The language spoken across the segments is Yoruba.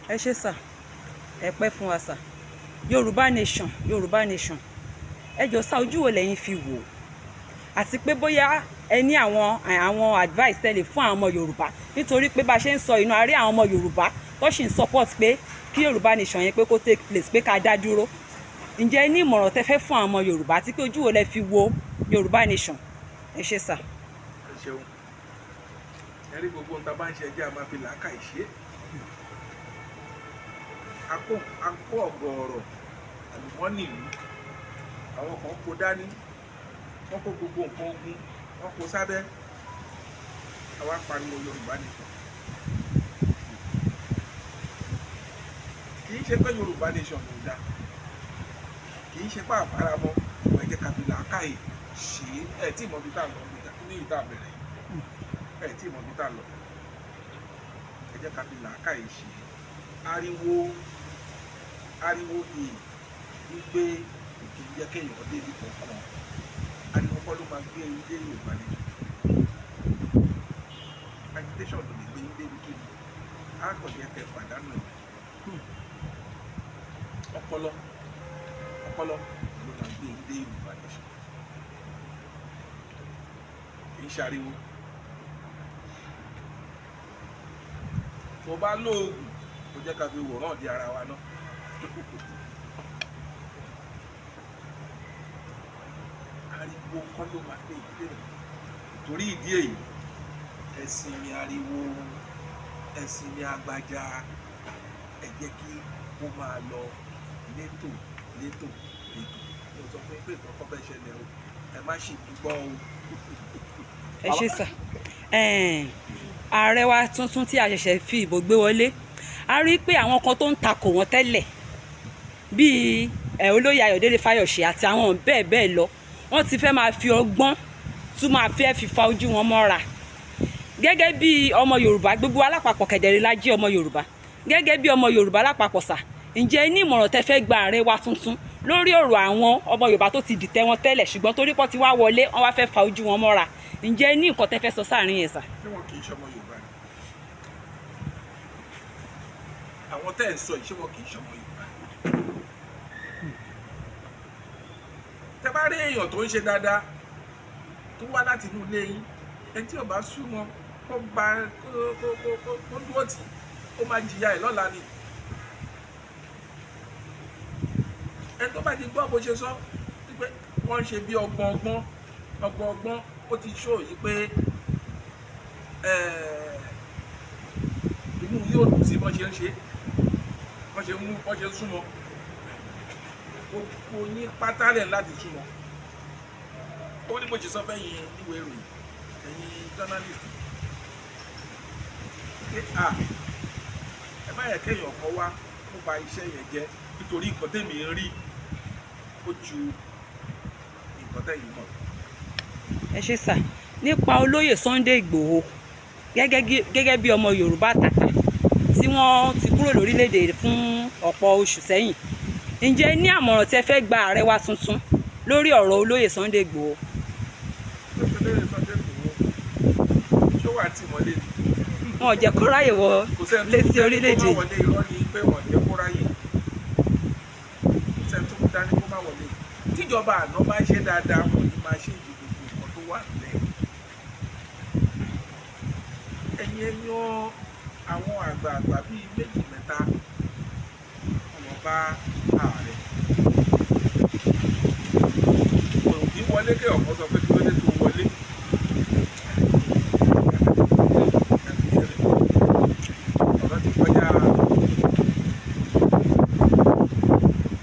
ẹ ṣé sà, ẹ pẹ́ fún wa sà. Yorùbá Nation, Yorùbá Nation, ẹ jọ̀ọ́ sà, ojú wo lẹ́yìn fi wò àti pé bóyá ẹ ní àwọn advice tẹ́lẹ̀ fún àwọn ọmọ Yorùbá, nítorí pé bá ṣe ń sọ inú àárẹ̀ àwọn ọmọ Yorùbá tó sì ń support pé kí Yorùbá Nation yẹn pé kó take place, pé ká dá dúró. Ǹjẹ́ ẹ ní ìmọ̀ràn tẹ́ fẹ́ fún àwọn ọmọ Yorùbá àti pé ojú wo lẹ fi wo Yorùbá Nation? Ẹ ṣé sà. Ẹ ṣeun. Ẹ rí gbogbo nǹkan bá ń ṣe ẹjẹ́ a máa fi làákàyè ṣe. A kó ọ̀gọ̀ọ̀rọ̀ àlùmọ́nì ìlú. Àwọn kan kó dání, wọ́n kó gbogbo nǹkan ogun, wọ́n kó sábẹ́. Àwa pariwo Yorùbá Nation. Kì í ṣe pé Yorùbá Nation ló dá. Kì í ṣe pé àfaramọ́, ṣùgbọ́n ẹ jẹ́ ká fi làákàyè ṣe. Ẹ tí mọ̀ bí tá à ń lọ ní ìta bẹ̀rẹ̀ yìí. Ẹ tí mọ̀ bí tá à ń lọ. Ẹ jẹ́ ká fi làákàyè ṣe. Ariwo wípé kì í jẹ́ kéèyàn débi kankan. Ariwo kọ́ ló máa gbé ilé Yorùbá Nation. Agitation ló lè gbé ilé débi kéèyàn. Á kàn jẹ́ kẹ́ pàdánù ẹ̀. Ọpọlọ ló máa gbé ilé Yorùbá Nation. Kì í ṣariwo. Tó bá lóògùn, ó jẹ́ ká fi wòrán di ara wa náà. Ariwo kọ́ ló máa gbé ilé rẹ̀. Torí ìdí èyí, ẹ̀sìn ni ariwo, ẹ̀sìn ni agbájá. Ẹ jẹ́ kí ó máa lọ létò. Mo sọ fún yín pé ìkọ̀kọ̀ bẹ́ẹ̀ ṣẹlẹ̀ o. Ẹ má ṣì gbọ́ o. Ẹ ṣé sà. Ààrẹ wa tuntun tí a ṣẹ̀ṣẹ̀ fi ìbò gbé wọlé, a rí pé àwọn kan tó ń takò wọ́n tẹ́lẹ̀ bíi olóyè Ayọ̀délé Fáyọ̀ṣe àti àwọn bẹ́ẹ̀ bẹ́ẹ̀ lọ, wọ́n ti fẹ́ máa fi ọgbọ́n tún máa fẹ́ fi fa ojú wọn mọ́ra. Gẹ́gẹ́ bí ọmọ Yorùbá, gbogbo alápapọ̀ kẹ̀dẹ̀rẹ̀ la jẹ́ ọmọ Yorùbá. Gẹ́gẹ́ bí ọmọ Yorùbá lápapọ̀ sà, ǹjẹ́ ní ìmọ̀ràn tẹ́ fẹ́ gba ààrẹ wa tuntun lórí ọ̀rọ̀ àwọn ọmọ Yorùbá tó ti dìtẹ̀ wọn tẹ́lẹ̀ ṣùgbọ́n torí pọ́ ti wá wọlé, wọ́n wá fẹ́ fa ojú wọn mọ́ra? Ǹjẹ́ ní nǹkan tẹ́ fẹ́ sọ sáàrin yẹn sà? Ṣé wọn kì í ṣọmọ Yorùbá ni? Àwọn tẹ́ ẹ̀ ń sọ yìí, ṣé wọn kì í ṣọmọ Yorùbá? Tẹ́ bá rí èèyàn tó ń ṣe dáadáa tó wá láti inú ilé yín, ẹni tí ò bá súnmọ́ kó dúró tì, ó máa jìyà ẹ̀ lọ́la ni. Ẹni tó bá ti gbọ́ bó ṣe sọ wípé wọ́n ń ṣe bí ọgbọ́n ó ti ṣó yìí pé inú yóò dùn sí bọ́n ṣe ń ṣe, bọ́n ṣe ń súnmọ́. Gbogbo yín pátálẹ̀ láti súnmọ́. Ó ní bó ṣe sọ fẹ́yìn níwèé ìròyìn, ẹ̀yin journalist. Ẹ má yẹ kéèyàn kan wá kó ba iṣẹ́ yẹn jẹ́ nítorí nǹkan tèmi ń rí ó ju nǹkan tẹ̀yìn mọ̀. Ẹ ṣé sà. Nípa olóyè Sunday Igboho, gẹ́gẹ́ bí ọmọ Yorùbá tàtà tí wọ́n ti kúrò lórílẹ̀‐èdè fún ọ̀pọ̀ oṣù sẹ́yìn, ǹjẹ́ ní àmọ̀ràn tí ẹ fẹ́ gba ààrẹ wa tuntun lórí ọ̀rọ̀ olóyè Sunday Igboho? Olóyè Sunday Igboho ṣó wà tí mọ́lé ni? Wọn ò jẹ́ kó ráyè wọ létí orílẹ̀‐èdè. Kó má wọlé, irọ́ ni pé wọ́n jẹ́ kó ráyè. Kò sẹ́ni tó kú dání kó má wọlé. Tíjọba àná bá ṣe dáadáa, wọ́n ní máa ṣe ìdìbò nǹkan tó wà nílẹ̀. Ẹ̀yin yan àwọn àgbààgbà bíi méjì mẹ́ta ọmọ bá ààrẹ. Kò kí wọlé kí ọ̀pọ̀ sọ pé kí ló dé tó wọlé. Ọ̀rọ̀ ti kọjá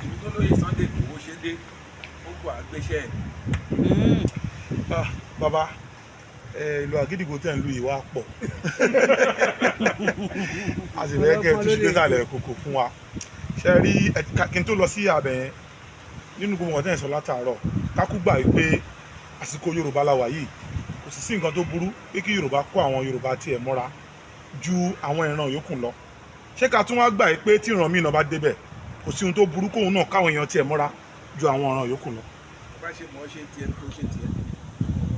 ibi tó lóye Sunday Igboho ṣe dé, ó gbọ́ àgbéṣẹ́ ẹ̀. Bàbá, ìlú àgídìgbò tẹ̀ ń lu ìwà pọ̀. A sì fẹ́ kẹ́ tún ṣe sàlẹ̀ kòkò fún wa. Ṣé rí kí n tó lọ sí abẹ yẹn nínú gbogbo ọ̀tẹ̀ ìsọ̀ látàárọ̀, kákú gbà wípé àsìkò Yorùbá la wà yìí, kò sì sí nǹkan tó burú pé kí Yorùbá kó àwọn Yorùbá tiẹ̀ mọ́ra ju àwọn ìran yòókù lọ. Ṣé ká tún wá gbà wípé tí ìran mìíràn bá débẹ̀, kò sí ohun tó burú kóun náà káwọn èèyàn tiẹ̀ mọ́ra ju àwọn ìran yòókù lọ? Bá ṣe mọ̀ ọ́ ṣe tiẹ̀ tó ṣe tiẹ̀,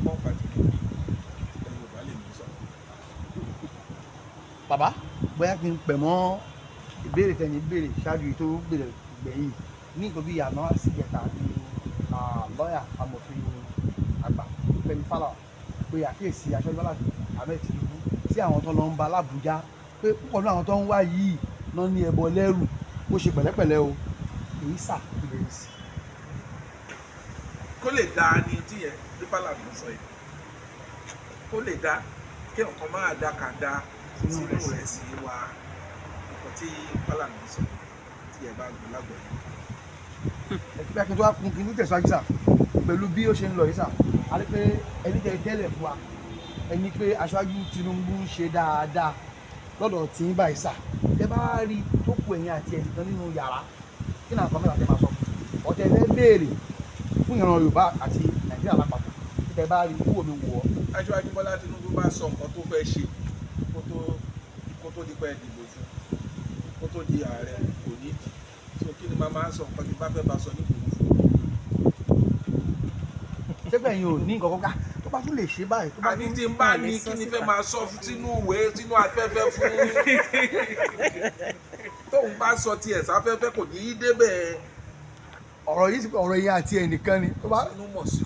mọ́ pàtó Yorùbá lè mú sọ. bàbá bóyá kí n pẹ̀ mọ́ ìbéèrè tẹ̀yìn béèrè ṣáájú tó béèrè gbẹ̀yìn ní nǹkan bí àná àsìkẹta ní lọ́ọ̀yà amòfin àgbà Fẹ́mi Fálànà pé àkíyèsí Aṣíwájú Bọ́lá Ahmed Tinubu sí àwọn tó lọ ń ba l'Ábùjá pé púpọ̀ náà àwọn tó ń wá yìí náà ní ẹbọ lẹ́rù ó ṣe pẹ̀lẹ́pẹ̀lẹ́ o èyí sà ìbéèrè sí. kó lè dáa ni tí yẹn bí Fálànà sọ yìí kó lè dáa kí ọ̀kan máa dá kà dá sínú rẹ̀ sí wa nǹkan tí Fálànà sọ tí ẹ bá gbọ́ lágbọ̀ọ́ yìí. ẹ̀kí kí n tó wá kún kí n tẹ̀síwájú sà pẹ̀lú bí ó ṣe ń lọ yìí sà á rí pé ẹni tẹ́ tẹ́lẹ̀ fún wa ẹni pé Aṣíwájú Tinubu ń ṣe dáadáa lọ́dọ̀ tí ń báyìí sà ẹ bá rí tó kù ẹ̀yìn àti ẹnìkan nínú yàrá kí náà kọ́ mẹ́ta tẹ́ máa sọ ọ̀tẹ̀ fẹ́ béèrè fún ìran Yorùbá àti Nàìjíríà lápapọ̀ kí tẹ́ bá rí kúwò mi wọ̀ ọ́. Aṣíwájú Bọ́lá Tinubu bá sọ nǹkan tó fẹ́ ṣe kó tó di pẹ́ dìbò fún kó tó di ààrẹ kò ní dì so kí ni màá máa sọ nǹkan tí bá fẹ́ bá sọ ní ìgbòho fún. ṣẹ́gbẹ́ yìí ò ní nǹkan kọ́ká tó bá tún lè ṣe báyìí. àní tí n bá ní kí ni fẹ́ máa sọ sínú ìwé sínú afẹ́fẹ́ fún tóun bá sọ tiẹ̀ sáfẹ́fẹ́ kò ní í débẹ̀. ọ̀rọ̀ yìí àti ẹnìkan ni tó bá. inú mọ̀ sí